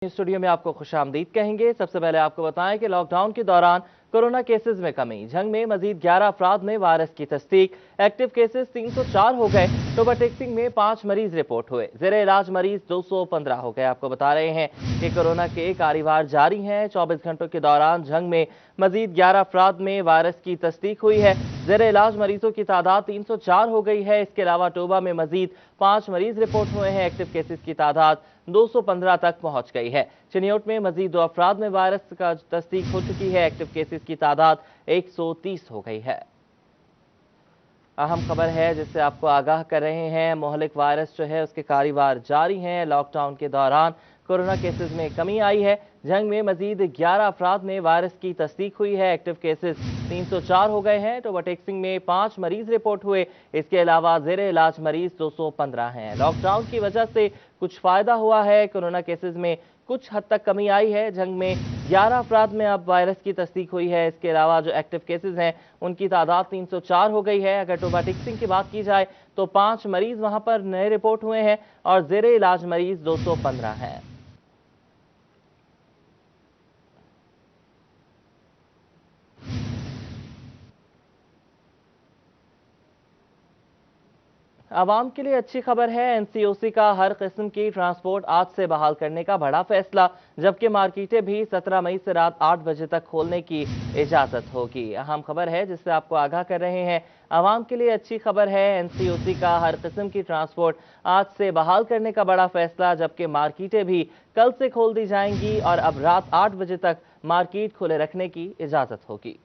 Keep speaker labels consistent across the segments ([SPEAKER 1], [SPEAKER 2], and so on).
[SPEAKER 1] Studio में आपको खुशामदीद कहेंगे। सबसे पहले आपको बताएं कि लॉकडाउन के दौरान कोरोना केसेस में कमी। झंग में मजीद 11 अफराद में वायरस की तस्दीक। एक्टिव केसेस 304 हो गए। टोबा टेक्सिंग में 5 मरीज रिपोर्ट हुए। जेरे इलाज मरीज 215 हो गए। आपको बता रहे हैं कि कोरोना के कारीवार जारी हैं। 24 घंटों के दौरान झंग में मजीद 11 अफराद में वायरस की तस्दीक हुई है। जेरे इलाज मरीजों की तादाद 304 हो गई है। इसके अलावा टोबा में मजीद 5 मरीज रिपोर्ट हुए हैं। एक्टिव केसेस की तादाद 215 तक पहुंच गई है। चिनियोट में मजीद 2 अफराद में वायरस का तस्दीक हो चुकी है। एक्टिव केसेस की तादाद 130 हो गई है। अहम खबर है जिससे आपको आगाह कर रहे हैं। मोहलिक वायरस जो है उसके कारीवार जारी हैं। लॉकडाउन के दौरान कोरोना केसेस में कमी आई है। झंग में मजीद 11 अफराद में वायरस की तस्दीक हुई है। एक्टिव केसेस 304 हो गए हैं। टोबा टेक्सिंग में 5 मरीज रिपोर्ट हुए। इसके अलावा जेरे इलाज मरीज 215 हैं। लॉकडाउन की वजह से कुछ फायदा हुआ है। कोरोना केसेस में कुछ हद तक कमी आई है। झंग में 11 अफराद में अब वायरस की तस्दीक हुई है। इसके अलावा जो एक्टिव केसेस हैं उनकी तादाद 304 हो गई है। अगर टोबा टेक्सिंग की बात की जाए तो 5 मरीज वहां पर नए रिपोर्ट हुए हैं और जेरे इलाज मरीज 215 हैं। आवाम के लिए अच्छी खबर है। एनसीओसी का हर किस्म की ट्रांसपोर्ट आज से बहाल करने का बड़ा फैसला, जबकि मार्केटें भी 17 मई से रात 8 बजे तक खोलने की इजाजत होगी। अहम खबर है जिससे आपको आगाह कर रहे हैं। आवाम के लिए अच्छी खबर है। एनसीओसी का हर किस्म की ट्रांसपोर्ट आज से बहाल करने का बड़ा फैसला, जबकि मार्केटें भी कल से खोल दी जाएंगी और अब रात 8 बजे तक मार्केट खुले रखने की इजाजत होगी।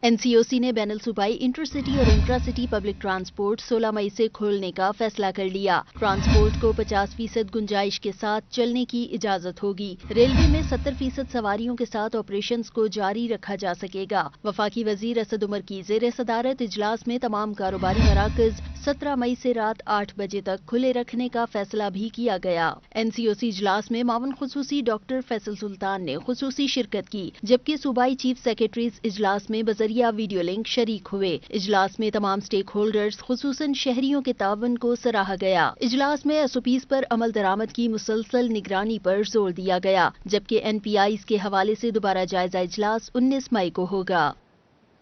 [SPEAKER 2] एनसीओसी ने बैनुल सूबाई इंटरसिटी और इंट्रासिटी पब्लिक ट्रांसपोर्ट 16 मई से खोलने का फैसला कर लिया। ट्रांसपोर्ट को 50% गुंजाइश के साथ चलने की इजाजत होगी। रेलवे में 70% सवारियों के साथ ऑपरेशंस को जारी रखा जा सकेगा। वफाकी वजीर असद उमर की ज़ेर सदारत इजलास में तमाम कारोबारी मराकज 17 मई से रात 8 बजे तक खुले रखने का फैसला भी किया गया। एनसीओसी इजलास में मावन खुसूसी डॉक्टर फैसल सुल्तान ने खुसूसी शिरकत की, जबकि सूबाई चीफ सेक्रेटरीज इजलास में बजरिया वीडियो लिंक शरीक हुए। इजलास में तमाम स्टेक होल्डर्स खुसूसन शहरियों के तावन को सराहा गया। इजलास में एसओपीज पर अमल दरामद की मुसलसल निगरानी पर जोर दिया गया, जबकि एनपीआईज के हवाले से दोबारा जायजा इजलास 19 मई को होगा।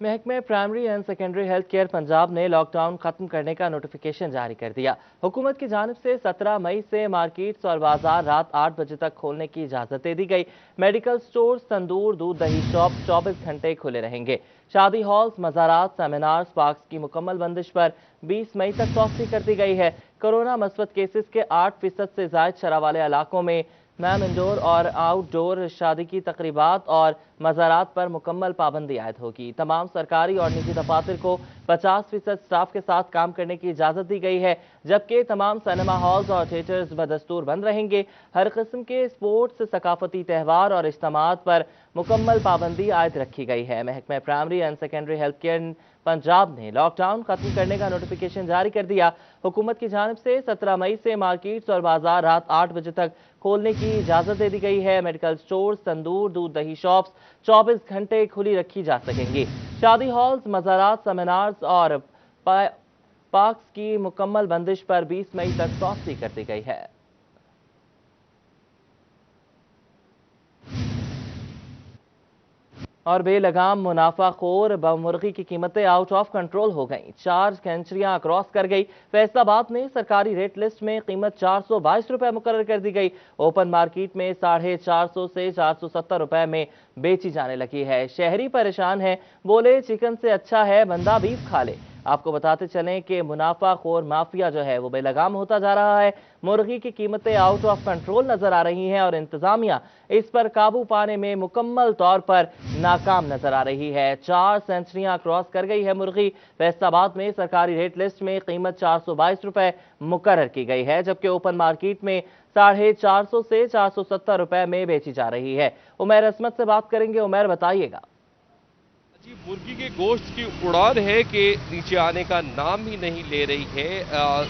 [SPEAKER 1] महकमे primary and secondary health care Punjab ने लॉकडाउन खत्म करने का नोटिफिकेशन जारी कर दिया। हुकूमत की जानिब से 17 मई से मार्केट्स और बाजार रात 8 बजे तक खोलने की इजाजत दे दी गई। मेडिकल स्टोर्स, तंदूर, दूध दही शॉप 24 घंटे खुले रहेंगे। शादी हॉल्स, मज़ारात, सेमिनार्स, पार्क्स की मुकम्मल बंदिश पर 20 मई तक तौसी कर दी गई है। कोरोना मस्बत केसेस के 8% से ज़ायद शरह वाले इलाकों में मैम इंडोर और आउटडोर शादी की तकरीबात और मज़ारात पर मुकम्मल पाबंदी आयद होगी। तमाम सरकारी और निजी दफातर को 50% स्टाफ के साथ काम करने की इजाज़त दी गई है, जबकि तमाम सिनेमा हॉल्स और थिएटर्स बदस्तूर बंद रहेंगे। हर किस्म के स्पोर्ट्स, सकाफती त्यौहार और इज्तिमात पर मुकम्मल पाबंदी आयद रखी गई है। महकमा primary and secondary health care Punjab ने लॉकडाउन खत्म करने का नोटिफिकेशन जारी कर दिया। हुकूमत की जानिब से 17 मई से मार्केट्स और बाजार रात 8 बजे तक खोलने की इजाजत दे दी गई है। मेडिकल स्टोर्स, तंदूर, दूध दही शॉप्स 24 घंटे खुली रखी जा सकेंगी। शादी हॉल्स, मज़ारात, सेमिनार्स और पार्क्स की मुकम्मल बंदिश पर 20 मई तक तौसी कर दी गई है। और बेलगाम मुनाफाखोर मुर्गी की कीमतें आउट ऑफ कंट्रोल हो गईं। 4 सेंचुरियां क्रॉस कर गई। फैसलाबाद में सरकारी रेट लिस्ट में कीमत 422 रुपए मुकर्रर कर दी गई। ओपन मार्केट में 450 से 470 रुपए में बेची जाने लगी है। शहरी परेशान है, बोले चिकन से अच्छा है बंदा बीफ खा ले। आपको बताते चलें कि मुनाफाखोर माफिया जो है वो बेलगाम होता जा रहा है। मुर्गी की कीमतें आउट ऑफ कंट्रोल नजर आ रही हैं और इंतजामिया इस पर काबू पाने में मुकम्मल तौर पर नाकाम नजर आ रही है। 4 सेंचुरियां क्रॉस कर गई है मुर्गी। फैसलाबाद में सरकारी रेट लिस्ट में कीमत 422 रुपए मुकर्रर की गई है, जबकि ओपन मार्केट में 450 से 470 रुपए में बेची जा रही है। उमैर असमत से बात करेंगे। उमैर, बताइएगा।
[SPEAKER 3] जी, मुर्गी के गोश्त की उड़ान है कि नीचे आने का नाम ही नहीं ले रही है।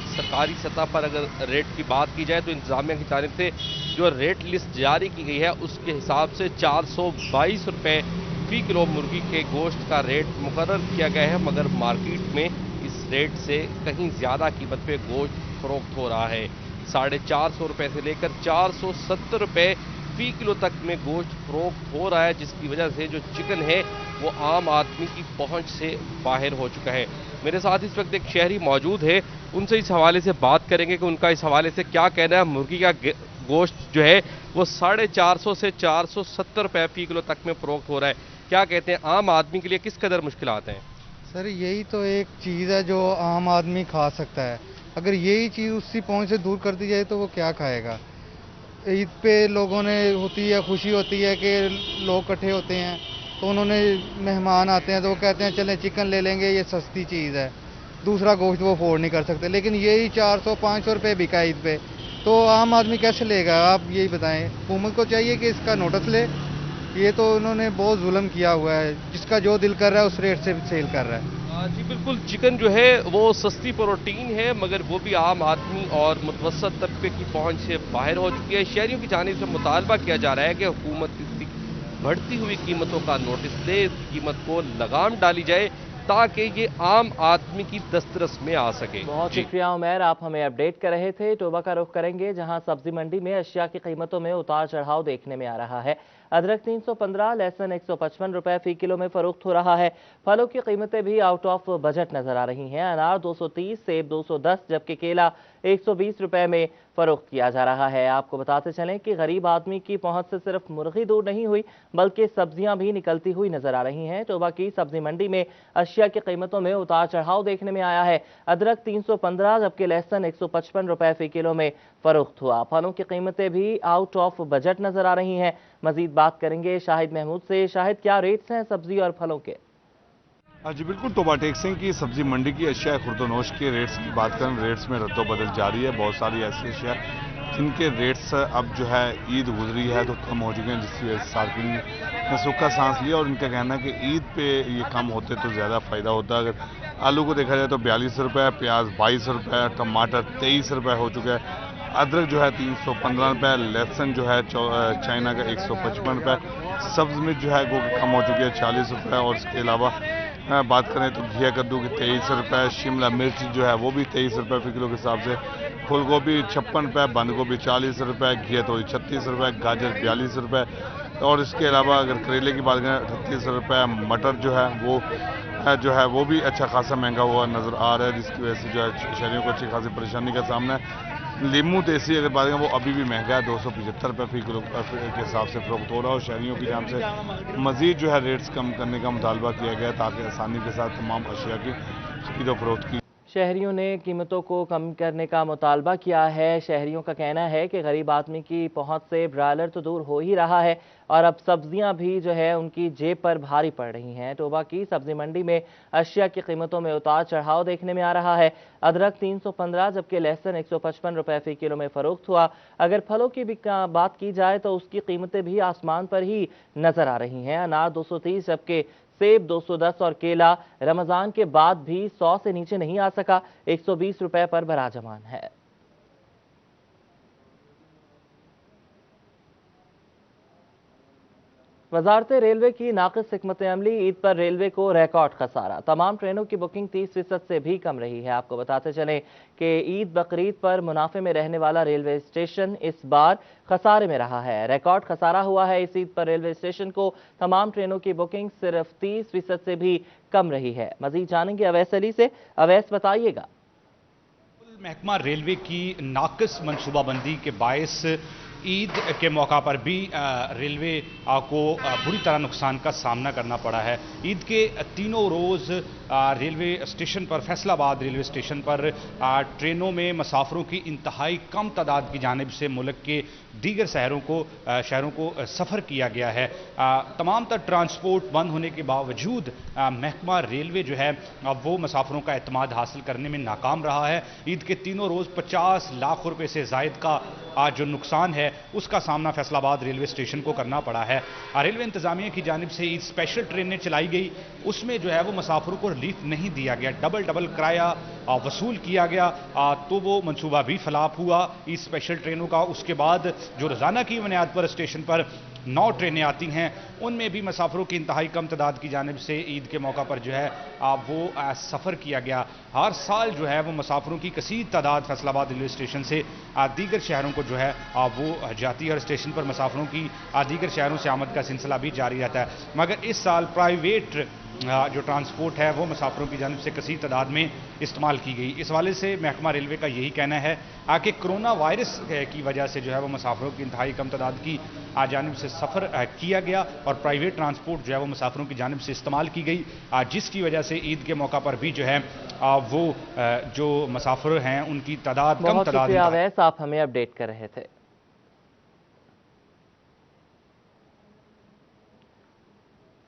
[SPEAKER 3] सरकारी सतह पर अगर रेट की बात की जाए तो इंतजामिया की जानिब से जो रेट लिस्ट जारी की गई है उसके हिसाब से 422 रुपए फी किलो मुर्गी के गोश्त का रेट मुकर्रर किया गया है, मगर मार्केट में इस रेट से कहीं ज्यादा कीमत पे गोश्त फरोख्त हो रहा है। 450 रुपए से लेकर 470 रुपए फी किलो तक में गोश्त फरोख्त हो रहा है, जिसकी वजह से जो चिकन है वो आम आदमी की पहुंच से बाहर हो चुका है। मेरे साथ इस वक्त एक शहरी मौजूद है, उनसे इस हवाले से बात करेंगे कि उनका इस हवाले से क्या कहना है। मुर्गी का गोश्त जो है वो 450 से 470 रुपए फी किलो तक में फरोख्त हो रहा है। क्या कहते हैं, आम आदमी के लिए किस कदर मुश्किलात हैं?
[SPEAKER 4] सर यही तो एक चीज़ है जो आम आदमी खा सकता है। अगर यही चीज़ उसकी पहुंच से दूर कर दी जाए तो वो क्या खाएगा। ईद पे लोगों ने होती है, खुशी होती है कि लोग इकट्ठे होते हैं, तो उन्होंने मेहमान आते हैं तो वो कहते हैं चलें चिकन ले लेंगे, ये सस्ती चीज़ है, दूसरा गोश्त वो अफोर्ड नहीं कर सकते। लेकिन यही 400-500 रुपये बिका ईद पे, तो आम आदमी कैसे लेगा? आप यही बताएं। हुकूमत को चाहिए कि इसका नोटिस ले। ये तो उन्होंने बहुत जुल्म किया हुआ है, जिसका जो दिल कर रहा है उस रेट से सेल कर रहा है।
[SPEAKER 3] जी बिल्कुल, चिकन जो है वो सस्ती प्रोटीन है, मगर वो भी आम आदमी और मुतवसत तबके की पहुंच से बाहर हो चुकी है। शहरियों की जानिब से मुतालबा किया जा रहा है कि हुकूमत इसकी बढ़ती हुई कीमतों का नोटिस ले, इसकी कीमत को लगाम डाली जाए ताकि ये आम आदमी की दस्तरस में आ सके।
[SPEAKER 1] बहुत शुक्रिया उमैर, आप हमें अपडेट कर रहे थे। टोबा का रुख करेंगे, जहां सब्जी मंडी में अशिया की कीमतों में उतार चढ़ाव देखने में आ रहा है। अदरक 315, लहसुन 155 रुपए फी किलो में फरोख्त हो रहा है। फलों की कीमतें भी आउट ऑफ बजट नजर आ रही हैं। अनार 230, सेब 210, जबकि केला 120 रुपए में फरोख्त किया जा रहा है। आपको बताते चलें कि गरीब आदमी की पहुंच से सिर्फ मुर्गी दूर नहीं हुई, बल्कि सब्जियां भी निकलती हुई नजर आ रही हैं। टोबा की सब्जी मंडी में अशिया की कीमतों में उतार चढ़ाव देखने में आया है। अदरक 315, जबकि लहसुन 155 रुपए फी किलो में फरोख्त हुआ। फलों की कीमतें भी आउट ऑफ बजट नजर आ रही हैं। मजीद बात करेंगे शाहिद महमूद से। शाहिद, क्या रेट्स हैं सब्जी और फलों के?
[SPEAKER 5] जी बिल्कुल, टोबा टेक्सिंग की सब्जी मंडी की अशिया खुर्दनोश के रेट्स की बात करें, रेट्स में रद्दोबदल जारी है। बहुत सारी ऐसी अशिया जिनके रेट्स अब जो है ईद गुजरी है तो कम हो चुके हैं, जिसकी वजह से सार्फिन ने सूखा सांस लिया और इनका कहना है कि ईद पे ये कम होते तो ज़्यादा फ़ायदा होता। अगर आलू को देखा जाए तो 42 रुपये, प्याज 22 रुपये, टमाटर 23 रुपये हो चुका है। अदरक जो है 315 रुपये, लहसुन जो है चाइना का 155 रुपये, सब्ज़ मिर्च जो है वो कम हो चुकी है 40 रुपये। और इसके अलावा बात करें तो घिया कद्दू की 23 रुपये, शिमला मिर्च जो है वो भी 23 रुपये फी किलो के हिसाब से, फूल गोभी 56 रुपये, बंद गोभी 40 रुपये, घिया तोरी 36 रुपये, गाजर 42 रुपये। और इसके अलावा अगर करेले की बात करें 38 रुपये। मटर जो है वो भी अच्छा खासा महंगा हुआ नज़र आ रहा है, जिसकी वजह से जो है शहरियों को अच्छी खासी परेशानी का सामना है। लीमू देसी अगर बात करें वो अभी भी महंगा है, 275 रुपये फी किलो के हिसाब से फरोख्त हो रहा है। और शहरियों की जान से मजीद जो है रेट्स कम करने का मुतालबा किया गया ताकि आसानी के साथ तमाम अशिया की खरीद व फरोख्त की।
[SPEAKER 1] शहरियों ने कीमतों को कम करने का मुतालबा किया है। शहरियों का कहना है कि गरीब आदमी की पहुंच से ब्रायलर तो दूर हो ही रहा है और अब सब्जियां भी जो है उनकी जेब पर भारी पड़ रही हैं। टोबा की सब्जी मंडी में अशिया की कीमतों में उतार चढ़ाव देखने में आ रहा है। अदरक 315, जबकि लहसुन 155 रुपए फी किलो में फरोख्त हुआ। अगर फलों की भी बात की जाए तो उसकी कीमतें भी आसमान पर ही नजर आ रही हैं। अनार 230, जबकि सेब 210 और केला रमजान के बाद भी 100 से नीचे नहीं आ सका, 120 रुपए पर बराजमान है। वजारत रेलवे की नाक़िस हिकमत अमली, ईद पर रेलवे को रिकॉर्ड खसारा। तमाम ट्रेनों की बुकिंग 30% से भी कम रही है। आपको बताते चलें कि ईद बकरीद पर मुनाफे में रहने वाला रेलवे स्टेशन इस बार खसारे में रहा है। रिकॉर्ड खसारा हुआ है इस ईद पर रेलवे स्टेशन को। तमाम ट्रेनों की बुकिंग सिर्फ 30% से भी कम रही है। मजीद जानेंगे अवैस अली से। अवैस, बताइएगा।
[SPEAKER 6] महकमा रेलवे की नाक़िस मनसूबाबंदी के बायस ईद के मौका पर भी रेलवे को बुरी तरह नुकसान का सामना करना पड़ा है। ईद के तीनों रोज़ रेलवे स्टेशन पर, फैसलाबाद रेलवे स्टेशन पर ट्रेनों में मुसाफिरों की इंतहाई कम तादाद की जानिब से मुल्क के दीगर शहरों को सफ़र किया गया है। तमाम तर ट्रांसपोर्ट बंद होने के बावजूद महकमा रेलवे जो है वो मुसाफिरों का एतमाद हासिल करने में नाकाम रहा है। ईद के तीनों रोज़ 50 लाख रुपए से ज़ायद का जो नुकसान है उसका सामना फैसलाबाद रेलवे स्टेशन को करना पड़ा है। रेलवे इंतजामिया की जानिब से ईद स्पेशल ट्रेनें चलाई गई, उसमें जो है वो मुसाफिरों को रिलीफ नहीं दिया गया, डबल किराया वसूल किया गया, तो वो मंसूबा भी फलाप हुआ ईद स्पेशल ट्रेनों का। उसके बाद जो रोज़ाना की बुनियाद पर स्टेशन पर 9 ट्रेनें आती हैं, उनमें भी मुसाफिरों की इंतहाई कम तादाद की जानिब से ईद के मौका पर जो है वो सफ़र किया गया। हर साल जो है वो मुसाफिरों की कसीर तादाद फैसलाबाद रेलवे स्टेशन से दीगर शहरों को जो है वो जाती है, और स्टेशन पर मुसाफिरों की दीगर शहरों से आमद का सिलसिला भी जारी रहता है। मगर इस साल प्राइवेट जो ट्रांसपोर्ट है वो मुसाफिरों की जानिब से कसीर तादाद में इस्तेमाल की गई। इस वाले से महकमा रेलवे का यही कहना है कि कोरोना वायरस की वजह से जो है वो मुसाफिरों की इंतहाई कम तादाद की जानिब से सफ़र किया गया और प्राइवेट ट्रांसपोर्ट जो है वो मुसाफिरों की जानिब से इस्तेमाल की गई, जिसकी वजह से ईद के मौका पर भी जो है वो जो मुसाफिर हैं उनकी तादाद कम तादाद।
[SPEAKER 1] आप हमें अपडेट कर रहे थे।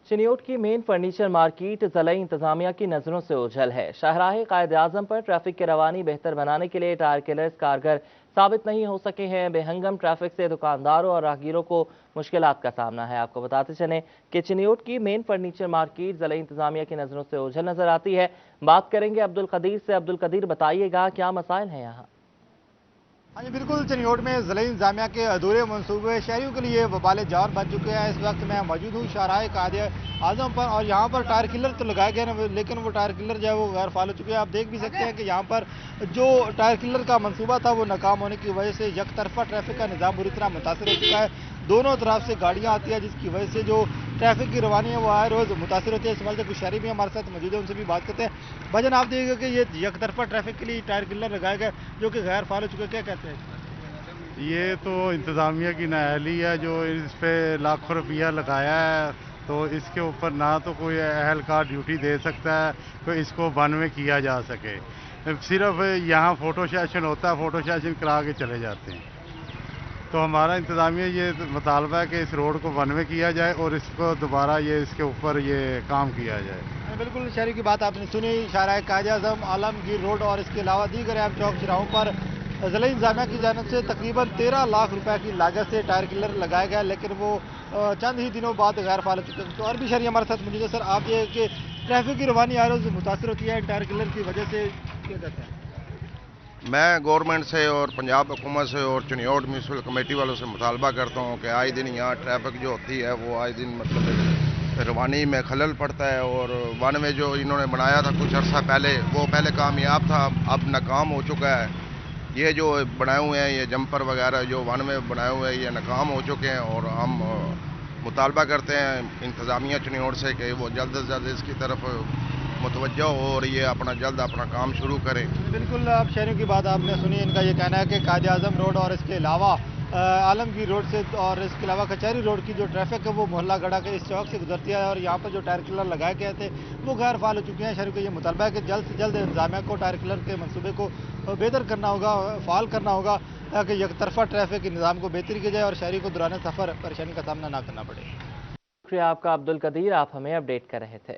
[SPEAKER 1] चिन्योट की मेन फर्नीचर मार्केट ज़िला इंतजामिया की नज़रों से ओझल है। शाहराह कायद आज़म पर ट्रैफिक की रवानी बेहतर बनाने के लिए टायर किलर्स कारगर साबित नहीं हो सके हैं। बेहंगम ट्रैफिक से दुकानदारों और राहगीरों को मुश्किलात का सामना है। आपको बताते चलें कि चिन्योट की मेन फर्नीचर मार्केट ज़िला इंतजामिया की नज़रों से ओझल नजर आती है। बात करेंगे अब्दुल कदीर से। अब्दुल कदीर, बताइएगा क्या मसाइल हैं यहाँ?
[SPEAKER 7] हाँ जी बिल्कुल, चिन्योट में ज़िला इंतजामिया के अधूरे मनसूबे शहरियों के लिए वबाल जान बन चुके हैं। इस वक्त मैं मौजूद हूँ शाहराह कायद आज़म पर, और यहाँ पर टायर किलर तो लगाए गए हैं, लेकिन वो टायर किलर जो है वो गैर फाल हो चुके हैं। आप देख भी सकते हैं कि यहाँ पर जो टायर किलर का मनसूबा था वो नाकाम होने की वजह से एक तरफा ट्रैफिक का निज़ाम बुरी तरह मुतासर हो चुका है। दोनों तरफ से गाड़ियाँ आती हैं, जिसकी वजह से जो ट्रैफिक की रवानी है वो आए रोज़ मुतासर होती है। इस वजह से कुछ शहरी भी हमारे साथ मौजूद है, उनसे भी बात करते हैं। भजन, आप देखिएगा कि ये एक तरफा ट्रैफिक के लिए टायर किलर लगाए गए जो कि गैर फाल हो चुके हैं, क्या कहते हैं?
[SPEAKER 8] ये तो इंतज़ामिया की नाअहली है जो इस पे लाखों रुपया लगाया है, तो इसके ऊपर ना तो कोई अहलकार ड्यूटी दे सकता है कोई इसको बन में किया जा सके। सिर्फ यहाँ फ़ोटो सेशन होता है, फ़ोटो सेशन करा के चले जाते हैं। तो हमारा इंतज़ामिया ये मुतालबा है कि इस रोड को वन में किया जाए और इसको दोबारा ये इसके ऊपर ये काम किया जाए।
[SPEAKER 7] बिल्कुल शहरी की बात आपने सुनी। शाहराह कायद आज़म, आलमगीर रोड और इसके अलावा दीगर अहम चौक चौराहों पर ज़िला इंतजामिया की जानिब से तकरीबन 13 लाख रुपए की लागत से टायर किलर लगाया गया, लेकिन वो चंद ही दिनों बाद गैर फाल हो चुके हैं। तो और भी शहरी हमारे साथ मौजूद है। सर, आप ये कि ट्रैफिक की रवानी आ रही है मुतासर होती है टायर किलर की वजह से, क्या कहते हैं?
[SPEAKER 9] मैं गवर्नमेंट से और पंजाब हुकूमत से और चिन्योट म्यूनसिपल कमेटी वालों से मुतालबा करता हूँ कि आए दिन यहाँ ट्रैफिक जो होती है वो आए दिन मतलब रवानी में खलल पड़ता है, और वन में जो इन्होंने बनाया था कुछ अर्सा पहले वो पहले कामयाब था, अब नाकाम हो चुका है। ये जो बनाए हुए हैं ये जंपर वगैरह जो वन में बनाए हुए हैं ये नाकाम हो चुके हैं, और हम मुतालबा करते हैं इंतज़ामिया चिन्योट से कि वो जल्द से जल्द इसकी तरफ मुतवज्जो हो और ये जल्द अपना काम शुरू करें।
[SPEAKER 7] बिल्कुल, अब शहरियों की बात आपने सुनी। इनका ये कहना है कि कायद आज़म रोड और इसके अलावा आलमगीर रोड से और इसके अलावा कचहरी रोड की जो ट्रैफिक है वो मोहल्ला गड़ा के इस चौक से गुजरती है, और यहाँ पर जो टायर किलर लगाए गए थे वो गैर फाल हो चुके हैं। शहरियों का ये मुतालबा है कि जल्द से जल्द इंतजामिया को टायर किलर के मनसूबे को बेहतर करना होगा, फाल करना होगा, ताकि एक तरफा ट्रैफिक के निज़ाम को बेहतरी की जाए और शहरी को दौरान सफ़र परेशानी का सामना ना करना पड़े।
[SPEAKER 1] शुक्रिया आपका अब्दुल कदीर, आप हमें अपडेट कर रहे थे।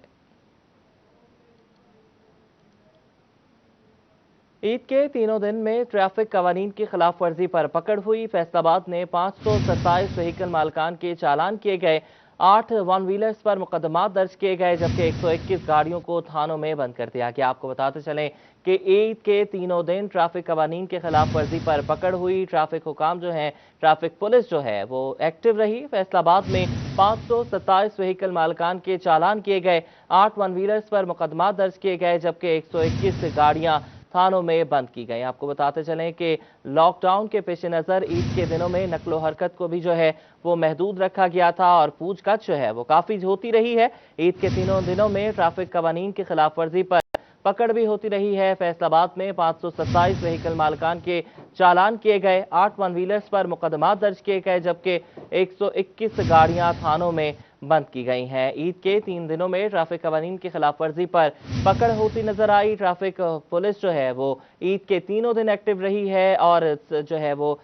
[SPEAKER 1] ईद के तीनों दिन में ट्रैफिक कवानीन की खिलाफ वर्जी पर पकड़ हुई। फैसलाबाद में 527 व्हीकल मालकान के चालान किए गए, 8 वन व्हीलर्स पर मुकदमा दर्ज किए गए, जबकि 121 गाड़ियों को थानों में बंद कर दिया गया। आपको बताते चलें कि ईद के तीनों दिन ट्रैफिक कवानीन के खिलाफ वर्जी पर पकड़ हुई। ट्रैफिक हुकाम जो है, ट्रैफिक पुलिस जो है वो एक्टिव रही। फैसलाबाद में 527 व्हीकल मालकान के चालान किए गए, 8 वन व्हीलर्स पर मुकदमा दर्ज किए गए, जबकि 121 गाड़ियां थानों में बंद की गई। आपको बताते चलें कि लॉकडाउन के पेश नज़र ईद के दिनों में नकलो हरकत को भी जो है वो महदूद रखा गया था और पूछताछ जो है वो काफ़ी होती रही है। ईद के तीनों दिनों में ट्रैफिक कवानीन की खिलाफ वर्जी पर पकड़ भी होती रही है। फैसलाबाद में 527 व्हीकल मालकान के चालान किए गए, 8 वन व्हीलर्स पर मुकदमा दर्ज किए गए, जबकि 121 गाड़ियां थानों में बंद की गई हैं। ईद के 3 दिनों में ट्रैफिक कवानीन की खिलाफ वर्जी पर पकड़ होती नजर आई। ट्रैफिक पुलिस जो है वो ईद के तीनों दिन एक्टिव रही है और जो है वो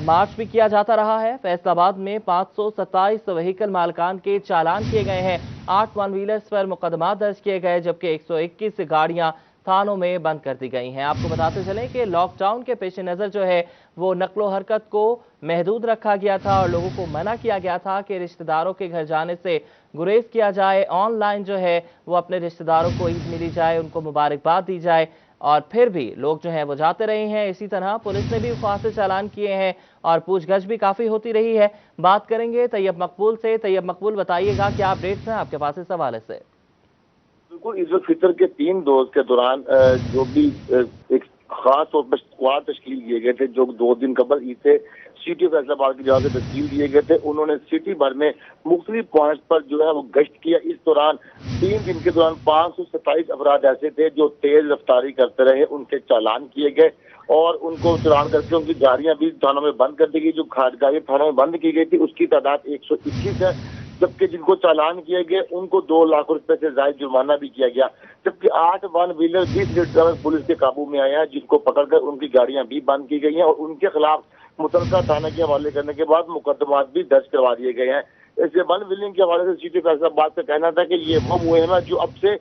[SPEAKER 1] मार्च भी किया जाता रहा है। फैसलाबाद में 527 व्हीकल मालकान के चालान किए गए हैं, 8 वन व्हीलर्स पर मुकदमा दर्ज किए गए, जबकि 121 गाड़ियां थानों में बंद कर दी गई हैं। आपको बताते चलें कि लॉकडाउन के पेश नज़र जो है वो नकलो हरकत को महदूद रखा गया था और लोगों को मना किया गया था कि रिश्तेदारों के घर जाने से गुरेज किया जाए। ऑनलाइन जो है वो अपने रिश्तेदारों को ईद मिली जाए, उनको मुबारकबाद दी जाए, और फिर भी लोग जो हैं वो जाते रहे हैं। इसी तरह पुलिस ने भी फासिल चालान किए हैं और पूछगछ भी काफ़ी होती रही है। बात करेंगे तैयब मकबूल से। तैयब मकबूल, बताइएगा क्या अपडेट्स हैं आपके पास इस हवाले से?
[SPEAKER 10] बिल्कुल, ईद उल फितर के 3 रोज के दौरान जो भी एक खास तौर पर स्क्वाड तश्कील किए गए थे, जो 2 दिन कबल ईद से सिटी फैसलाबाद की जगह से तश्कील दिए गए थे, उन्होंने सिटी भर में मुख्तलिफ पॉइंट्स पर जो है वो गश्त किया। इस दौरान 3 दिन के दौरान 527 अफराद ऐसे थे जो तेज रफ्तारी करते रहे, उनके चालान किए गए और उनको चालान करके उनकी गाड़ियां भी थानों में बंद कर दी गई। जो गाड़ियां थानों में बंद की गई थी उसकी तादाद 121 है, जबकि जिनको चालान किए गए उनको 2 लाख रुपए से ज्यादा जुर्माना भी किया गया। जबकि 8 वन व्हीलर 20 लीटर पुलिस के काबू में आया है, जिनको पकड़कर उनकी गाड़ियां भी बंद की गई हैं और उनके खिलाफ मुतलका थाना के हवाले करने के बाद मुकदमात भी दर्ज करवा दिए गए हैं। इससे वन व्हीलिंग के हवाले से सिटी फैसलाबाद का कहना था कि ये वो मुहिम है जो अब से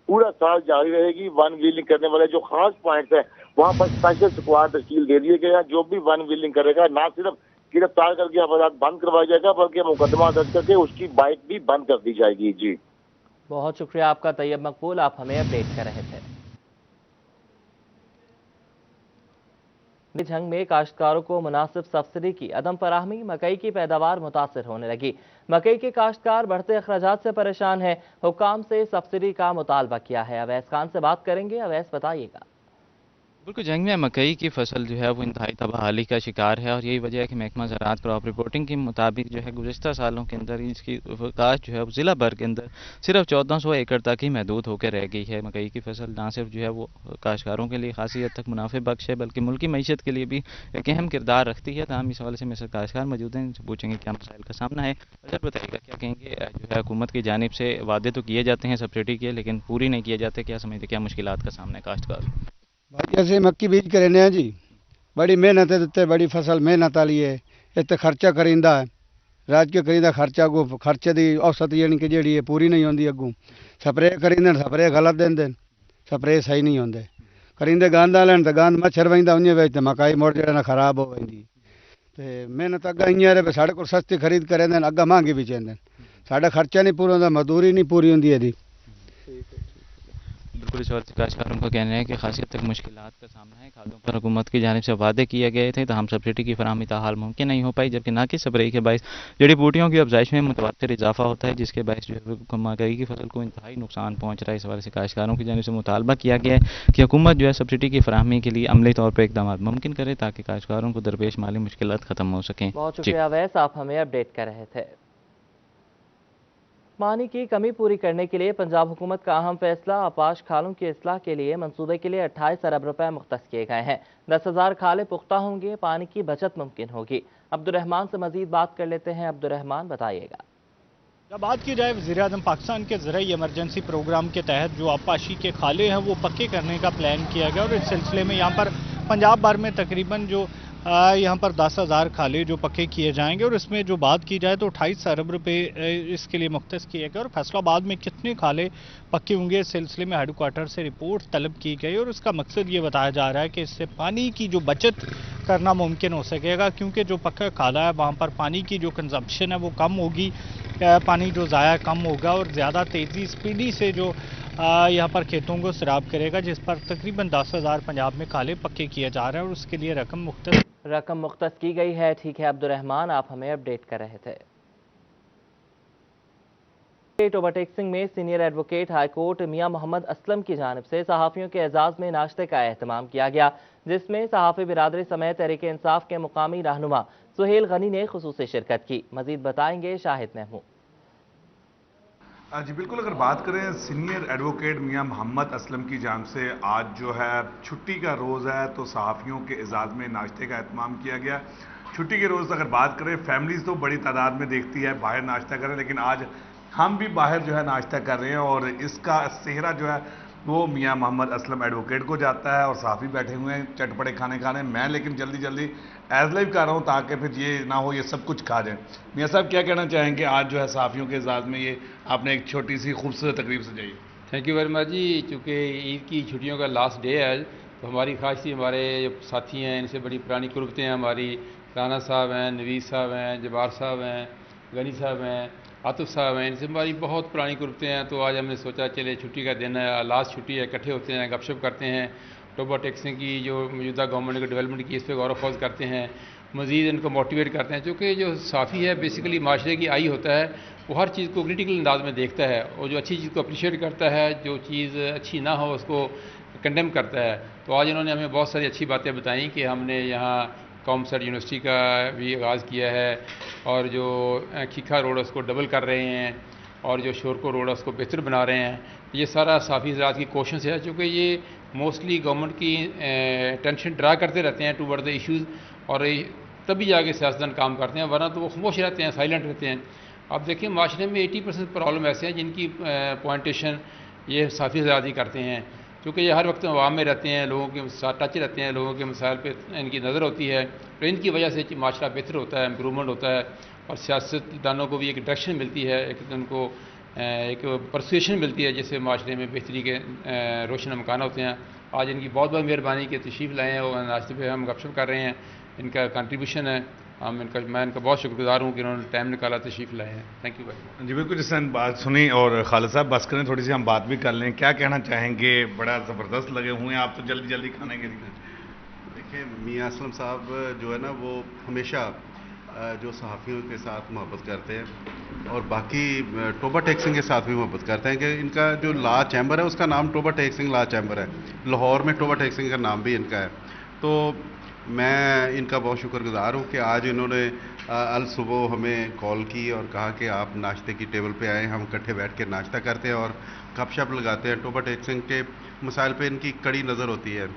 [SPEAKER 10] पूरा साल जारी रहेगी। वन व्हीलिंग करने वाले जो खास पॉइंट्स हैं वहां पर स्पेशल स्क्वाड तश्कील दे दिए गए हैं। जो भी वन व्हीलिंग करेगा ना सिर्फ गिरफ्तार करके अफराद बंद करवाया जाएगा बल्कि मुकदमा दर्ज करके उसकी बाइक भी बंद कर दी जाएगी। जी,
[SPEAKER 1] बहुत शुक्रिया आपका तैयब मकबूल, आप हमें अपडेट कर रहे थे। झंग में काश्तकारों को मुनासिब सब्सिडी की अदम फराहमी, मकई की पैदावार मुतासिर होने लगी। मकई के काश्तकार बढ़ते अखराजात से परेशान हैं, हुक्काम से सब्सिडी का मुतालबा किया है। अवैस खान से बात करेंगे। अवैस, बताइएगा।
[SPEAKER 11] बिल्कुल, जंग में मकई की फसल जो है वो इंतहाई तबाहाली का शिकार है और यही वजह है कि महकमा ज़राअत क्रॉप रिपोर्टिंग के मुताबिक जो है गुज़िश्ता सालों के अंदर इसकी काश्त जो है ज़िला भर के अंदर सिर्फ 1400 एकड़ तक ही महदूद होकर रह गई है। मकई की फसल ना सिर्फ जो है वो काश्तकारों के लिए खासी हद तक मुनाफे बख्श है बल्कि मुल्की मईशत के लिए भी एक अहम किरदार रखती है। तमाम इस हवाले से मेरे काश्तकार मौजूद हैं, इनसे पूछेंगे क्या मसाइल का सामना है। अच्छा बताइएगा, क्या कहेंगे, जो है हुकूमत की जानिब से वादे तो किए जाते हैं सब्सिडी के, लेकिन पूरी नहीं किए जाते, क्या समझते क्या मुश्किलात का सामना है काश्तकार?
[SPEAKER 12] भाई ऐसे मक्की बीज के रहने हैं जी, बड़ी मेहनत है, बड़ी फसल मेहनत वाली है। इतने खर्चा करिंदा है, राज के करीदा खर्चा को खर्चे की औसत यानी कि जी पूरी नहीं होती। अगू स्प्रे करेंदे, स्प्रे गलत देंदे, स्प्रे सही नहीं होंगे। करिंदे गंद वाले तो गंद मच्छर वजदा उन्हें तो मकाई मुड़ जो खराब हो वही। तो मेहनत अगर इं है साढ़े को सस्ती खरीद करेंदे, अगर महंगी भी चेंदे, साढ़ा खर्चा नहीं पूरा होता, मजदूरी नहीं पूरी होती है।
[SPEAKER 11] बिल्कुल, इस वक्त काश्तकारों का कहना है कि खासी हद तक मुश्किलात का सामना है। खादों पर हुकूमत की जानिब से वादे किए गए थे, तमाम सब्सिडी की फराहमी ताहाल मुमकिन नहीं हो पाई, जबकि ना कि स्प्रे के बायस जड़ी बूटियों की अफजाइश में मुतवातिर इजाफा होता है, जिसके बायस जो है मकई की फसल को इंतहाई नुकसान पहुँच रहा है। इस हवाले से काश्तकारों की जानिब से मुतालबा किया गया है कि हुकूमत जो है सब्सिडी की फराहमी के लिए अमली तौर पर इकदाम मुमकिन करे ताकि काश्तकारों को दरपेश माली मुश्किलात खत्म हो सकें।
[SPEAKER 1] बहुत शुक्रिया अवैस, आप हमें अपडेट कर रहे थे। पानी की कमी पूरी करने के लिए पंजाब हुकूमत का अहम फैसला, आपाश खालों की इस्लाह के लिए मंसूबे के लिए 28 अरब रुपए मुख्तस किए गए हैं। 10,000 खाले पुख्ता होंगे, पानी की बचत मुमकिन होगी। अब्दुर्रहमान से मजीद बात कर लेते हैं। अब्दुर्रहमान, बताइएगा।
[SPEAKER 13] जब बात की जाए वज़ीर-ए-आज़म पाकिस्तान के ज़रिए इमरजेंसी प्रोग्राम के तहत जो आपाशी के खाले हैं वो पक्के करने का प्लान किया गया और इस सिलसिले में यहाँ पर पंजाब भर में तकरीबन जो यहाँ पर 10,000 खाले जो पक्के किए जाएंगे और इसमें जो बात की जाए तो 28 अरब रुपए इसके लिए मुख्तस किए गए और फैसलाबाद में कितने खाले पक्के होंगे इस सिलसिले में हेडक्वार्टर से रिपोर्ट तलब की गई और उसका मकसद ये बताया जा रहा है कि इससे पानी की जो बचत करना मुमकिन हो सकेगा, क्योंकि जो पक्का खाला है वहाँ पर पानी की जो कंजम्पशन है वो कम होगी, पानी जो ज़ाया कम होगा और ज़्यादा तेज़ी स्पीडी से जो यहाँ पर खेतों को सैराब करेगा, जिस पर तकरीबन 10,000 पंजाब में खाले पक्के किए जा रहे हैं और उसके लिए रकम
[SPEAKER 1] मुख्तस की गई है। ठीक है अब्दुर्रहमान, आप हमें अपडेट कर रहे थे। ओवरटेक्सिंग में सीनियर एडवोकेट हाईकोर्ट मियां मोहम्मद असलम की जानिब से सहाफ़ियों के एजाज़ में नाश्ते का एहतमाम किया गया, जिसमें सहाफ़ी बिरादरी समेत तहरीक इंसाफ के मुकामी रहनुमा सुहेल गनी ने खुसूसी शिरकत की। मजीद बताएंगे शाहिद महमूद।
[SPEAKER 5] जी बिल्कुल, अगर बात करें सीनियर एडवोकेट मियां मोहम्मद असलम की जानिब से आज जो है छुट्टी का रोज़ है तो सहाफ़ियों के एजाज़ में नाश्ते का एहतमाम किया गया। छुट्टी के रोज़ अगर बात करें फैमिलीज़ तो बड़ी तादाद में देखती है बाहर नाश्ता करें, लेकिन आज हम भी बाहर जो है नाश्ता कर रहे हैं और इसका सेहरा जो है वो मियां मोहम्मद असलम एडवोकेट को जाता है और सहाफ़ी बैठे हुए हैं चटपटे खाने खाने। मैं लेकिन जल्दी जल्दी एज लाइव कर रहा हूँ ताकि फिर ये ना हो ये सब कुछ खा जाए। मियां साहब क्या कहना चाहेंगे, आज जो है सहाफ़ियों के एजाज़ में ये आपने एक छोटी सी खूबसूरत तकरीब सजाई?
[SPEAKER 14] थैंक यू वेरी मच जी। चूँकि ईद की छुट्टियों का लास्ट डे है, तो हमारी ख्वाहिश थी, हमारे जो साथी हैं इनसे बड़ी पुरानी कुर्बतें हैं हमारी, राना साहब हैं, नवीद साहब हैं, जबार साहब हैं, गनी साहब हैं, आतिफ साहब हैं, इनसे हमारी बहुत पुरानी कुर्बतें हैं। तो आज हमने सोचा चले छुट्टी का दिन है, लास्ट छुट्टी है, इकट्ठे होते हैं, गपशप करते हैं, टोबा टैक्सिंग की जो मौजूदा गवर्नमेंट की डेवलपमेंट की इस पर गौर फौज करते हैं, मज़ीद इनको मोटिवेट करते हैं। चूँकि जो साफ़ी है बेसिकली माशरे की आई होता है, वो हर चीज़ को क्रिटिकल अंदाज में देखता है, और जो अच्छी चीज़ को अप्रिशिएट करता है, जो चीज़ अच्छी ना हो उसको कंडेम करता है। तो आज इन्होंने हमें बहुत सारी अच्छी बातें बताई कि हमने यहाँ कॉमसर्ट यूनिवर्सिटी का भी आगाज़ किया है, और जो खीखा रोड उसको डबल कर रहे हैं, और जो शोरको रोड उसको बेहतर बना रहे हैं। ये सारा साफ़ी हज़रात की कोशिश है, चूँकि ये मोस्टली गवर्नमेंट की टेंशन ड्रा करते रहते हैं टूवर्ड द इश्यूज़, और तभी जाके सियासतदान काम करते हैं, वरना तो वो खामोश रहते हैं, साइलेंट रहते हैं। अब देखिए माशरे में 80% प्रॉब्लम ऐसे हैं जिनकी पॉइंटेशन ये साफ़ी हज़रात ही करते हैं, क्योंकि ये हर वक्त अवाम में रहते हैं, लोगों के साथ टच रहते हैं, लोगों के मसाइल पे इनकी नज़र होती है, तो इनकी वजह से माशरा बेहतर होता है, इम्प्रूवमेंट होता है, और सियासतदानों को भी एक डायरेक्शन मिलती है, एक उनको एक परसुएशन मिलती है, जिससे माशरे में बेहतरी के रोशन अमकान होते हैं। आज इनकी बहुत बहुत मेहरबानी कि तशरीफ़ लाए हैं, और नाश्ते पे हम गपशप कर रहे हैं, इनका कंट्रीब्यूशन है, मैं इनका बहुत शुक्रगुजार हूँ कि इन्होंने टाइम निकाला, तशरीफ़ लाए हैं। थैंक यू भाई।
[SPEAKER 5] जी बिल्कुल, जिस बात सुनी, और खालिद साहब बस करें, थोड़ी सी हम बात भी कर लें, क्या कहना चाहेंगे? बड़ा ज़बरदस्त लगे हुए हैं आप तो, जल्दी जल्दी खाने के लिए।
[SPEAKER 15] देखिए मियाँ असलम साहब जो है ना, वो हमेशा जो सहाफ़ियों के साथ मोहब्बत करते हैं, और बाकी टोबा टैक्सिंग के साथ भी मोहब्बत करते हैं, कि इनका जो ला चैम्बर है उसका नाम टोबा टैक्सिंग ला चैम्बर है, लाहौर में टोबा टैक्सिंग का नाम भी इनका है। तो मैं इनका बहुत शुक्रगुजार हूँ कि आज इन्होंने अल सुबह हमें कॉल की और कहा कि आप नाश्ते की टेबल पे आएँ, हम इकट्ठे बैठ के नाश्ता करते हैं और गपशप लगाते हैं। टोबा टैक्सिंग के मसाइल पे इनकी कड़ी नज़र होती है,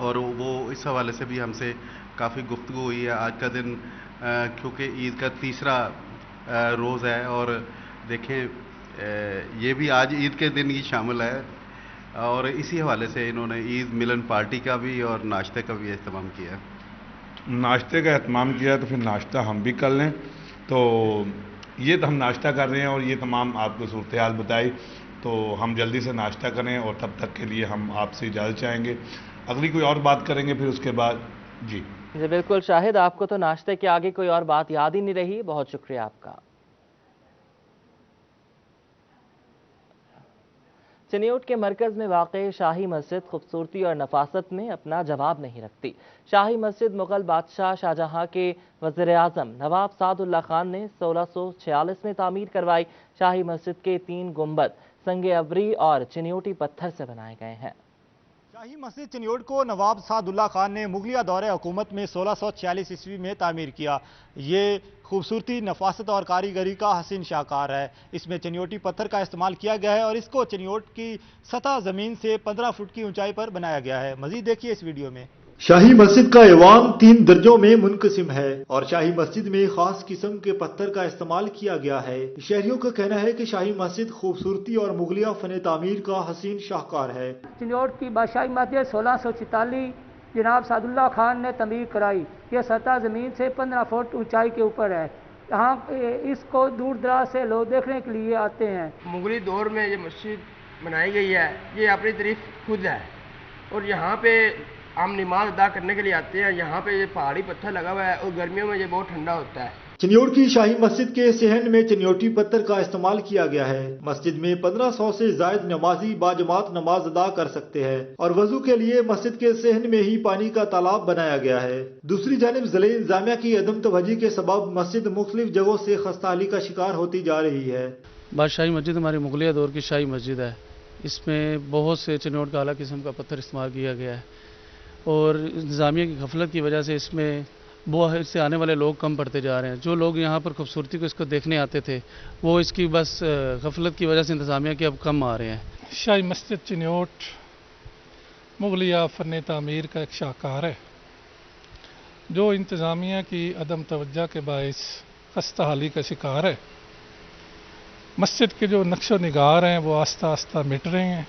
[SPEAKER 15] और वो इस हवाले से भी हमसे काफ़ी गुफ्तगू हुई है। आज का दिन क्योंकि ईद का तीसरा रोज़ है, और देखें ये भी आज ईद के दिन ही शामिल है, और इसी हवाले से इन्होंने ईद मिलन पार्टी का भी और नाश्ते का भी एहतमाम किया।
[SPEAKER 5] नाश्ते का एहतमाम किया, तो फिर नाश्ता हम भी कर लें। तो ये तो हम नाश्ता कर रहे हैं, और ये तमाम आपको सूरत हाल बताई, तो हम जल्दी से नाश्ता करें, और तब तक के लिए हम आपसे इजाज़त चाहेंगे। अगली कोई और बात करेंगे फिर उसके बाद। जी
[SPEAKER 1] बिल्कुल शाहिद, आपको तो नाश्ते के आगे कोई और बात याद ही नहीं रही, बहुत शुक्रिया आपका। चिन्योट के मरकज में वाक़े शाही मस्जिद खूबसूरती और नफासत में अपना जवाब नहीं रखती। शाही मस्जिद मुग़ल बादशाह शाहजहां के वज़ीर-ए-आज़म नवाब सादुल्ला खान ने 1646 में तामीर करवाई। शाही मस्जिद के 3 गुंबद संगे अबरी और चिन्योटी पत्थर से बनाए गए हैं।
[SPEAKER 7] शाही मस्जिद चिन्योट को नवाब सादुल्ला खान ने मुगलिया दौरे हुकूमत में 1646 ईस्वी में तामीर किया। ये खूबसूरती, नफासत और कारीगरी का हसीन शाहकार है। इसमें चिन्योटी पत्थर का इस्तेमाल किया गया है, और इसको चिन्योट की सतह ज़मीन से 15 फुट की ऊंचाई पर बनाया गया है। मजीद देखिए इस वीडियो में। शाही मस्जिद का ऐवान 3 दर्जों में मुनक़सिम है, और शाही मस्जिद में खास किस्म के पत्थर का इस्तेमाल किया गया है। शहरियों का कहना है कि शाही मस्जिद खूबसूरती और मुगलिया फन तामीर का हसीन शाहकार है।
[SPEAKER 16] चिन्योट की बादशाही मस्जिद 1646 जनाब सादुल्ला खान ने तमीर कराई। यह सतह ज़मीन से 15 फुट ऊंचाई के ऊपर है। यहाँ इसको दूर दराज से लोग देखने के लिए आते हैं।
[SPEAKER 17] मुगली दौर में ये मस्जिद बनाई गई है, ये अपनी तारीफ खुद है, और यहाँ पे हम नमाज अदा करने के लिए आते हैं। यहाँ पे ये पहाड़ी पत्थर लगा हुआ है, और गर्मियों में ये बहुत ठंडा होता है। चिन्योट की शाही मस्जिद के सहन में चिन्योटी पत्थर का इस्तेमाल किया गया है। मस्जिद में 1500 से जायद नमाजी बाजमात नमाज अदा कर सकते हैं, और वजू के लिए मस्जिद के सहन में ही पानी का तालाब बनाया गया है। दूसरी जानिब ज़िले इंतज़ामिया की अदम तवज्जो के सबब मस्जिद मुख्तलिफ जगहों से खस्ताहाली का शिकार होती जा रही है।
[SPEAKER 18] बादशाही मस्जिद हमारी मुगलिया दौर की शाही मस्जिद है। इसमें बहुत से चिन्योट का आला किस्म का पत्थर इस्तेमाल किया गया है, और इंतज़ामिया की गफलत की वजह से इसमें बाहर से आने वाले लोग कम पड़ते जा रहे हैं। जो लोग यहाँ पर खूबसूरती को इसको देखने आते थे, वो इसकी बस गफलत की वजह से इंतज़ामिया के अब कम आ रहे हैं।
[SPEAKER 19] शाही मस्जिद चिन्योट मुगलिया फ़न तामीर का एक शाहकार है, जो इंतज़ामिया की अदम तवज्जो के बाइस खस्ताहाली का शिकार है। मस्जिद के जो नक्शो निगार हैं वो आस्ता आस्ता मिट रहे हैं।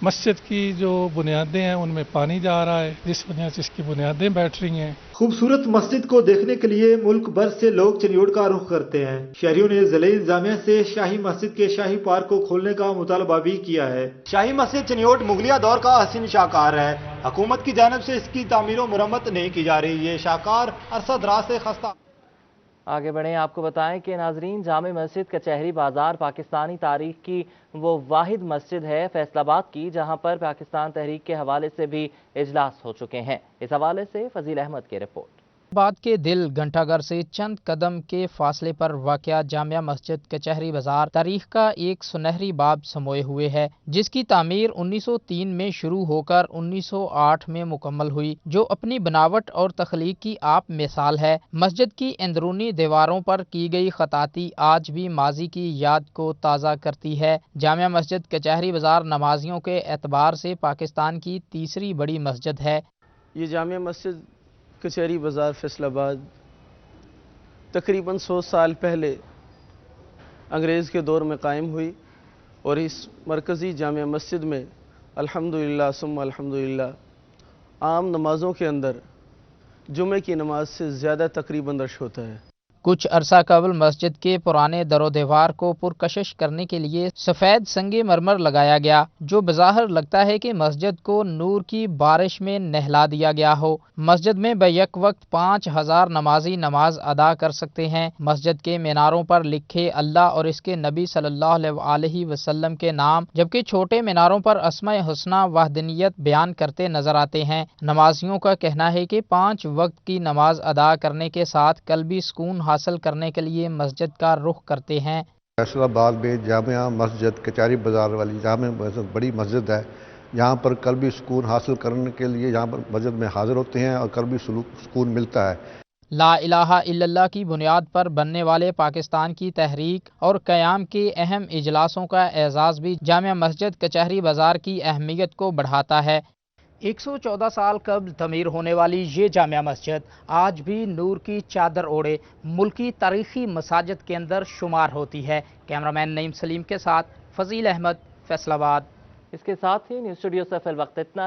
[SPEAKER 19] मस्जिद की जो बुनियादें हैं उनमें पानी जा रहा है, जिस वजह से इसकी बुनियादें बैठ रही हैं।
[SPEAKER 7] खूबसूरत मस्जिद को देखने के लिए मुल्क भर से लोग चनियोट का रुख करते हैं। शहरियों ने ज़िले इंतजामिया से शाही मस्जिद के शाही पार्क को खोलने का मुतालबा भी किया है। शाही मस्जिद चनियोट मुगलिया दौर का हसीन शाहकार है। हुकूमत की जानिब से इसकी तामीर और मुरम्मत नहीं की जा रही। ये शाहकार अरसा दराज से खस्ता।
[SPEAKER 1] आगे बढ़ें, आपको बताएं कि नाजरीन, जामे मस्जिद कचहरी बाजार पाकिस्तानी तारीख की वो वाहिद मस्जिद है फैसलाबाद की जहां पर पाकिस्तान तहरीक के हवाले से भी इजलास हो चुके हैं। इस हवाले से फजील अहमद की रिपोर्ट।
[SPEAKER 20] बाद के दिल घंटाघर से चंद कदम के फासले पर वाक़या जामिया मस्जिद कचहरी बाजार तारीख का एक सुनहरी बाब समोए हुए है, जिसकी तामीर 1903 में शुरू होकर 1908 में मुकम्मल हुई, जो अपनी बनावट और तख्लीक की आप मिसाल है। मस्जिद की अंदरूनी दीवारों पर की गई खताती आज भी माजी की याद को ताज़ा करती है। जामिया मस्जिद कचहरी बाजार नमाजियों के एतबार से पाकिस्तान की तीसरी बड़ी मस्जिद है।
[SPEAKER 21] ये जामिया मस्जिद कचहरी बाज़ार फैसलाबाद तकरीबन 100 साल पहले अंग्रेज़ के दौर में कायम हुई और इस मरकज़ी जामिया मस्जिद में अल्हम्दुलिल्लाह सुम्मा अल्हम्दुलिल्लाह आम नमाज़ों के अंदर जुमे की नमाज से ज़्यादा तकरीबन रश होता है।
[SPEAKER 20] कुछ अरसा कबल मस्जिद के पुराने दरो दीवार को पुरकशिश करने के लिए सफ़ेद संगे मरमर लगाया गया, जो बज़ाहिर लगता है कि मस्जिद को नूर की बारिश में नहला दिया गया हो। मस्जिद में बैक वक्त 5000 नमाजी नमाज अदा कर सकते हैं। मस्जिद के मीनारों पर लिखे अल्लाह और इसके नबी सल्लल्लाहु अलैहि वसल्लम के नाम, जबकि छोटे मीनारों पर अस्माए हुस्ना वहदनियत बयान करते नजर आते हैं। नमाजियों का कहना है कि 5 वक्त की नमाज अदा करने के साथ कल्बी सुकून हासिल करने के लिए मस्जिद का रुख करते हैं।
[SPEAKER 22] फैसलाबाद में जामिया मस्जिद कचहरी बाजार वाली जामिया मस्जिद बड़ी मस्जिद है। यहाँ पर कल्बी सुकून हासिल करने के लिए यहाँ पर मस्जिद में हाजिर होते हैं और कल्बी सुकून मिलता है।
[SPEAKER 20] ला इलाहा इल्लल्लाह की बुनियाद पर बनने वाले पाकिस्तान की तहरीक और क़याम के अहम इजलासों का एजाज़ भी जामिया मस्जिद कचहरी बाजार की अहमियत को बढ़ाता है। 114 साल कबल तमीर होने वाली ये जामिया मस्जिद आज भी नूर की चादर ओढ़े मुल्की तारीखी मसाजिद के अंदर शुमार होती है। कैमरामैन नईम सलीम के साथ फजील अहमद, फैसलाबाद।
[SPEAKER 1] इसके साथ ही न्यूज़ स्टूडियो से फिल वक्त इतना।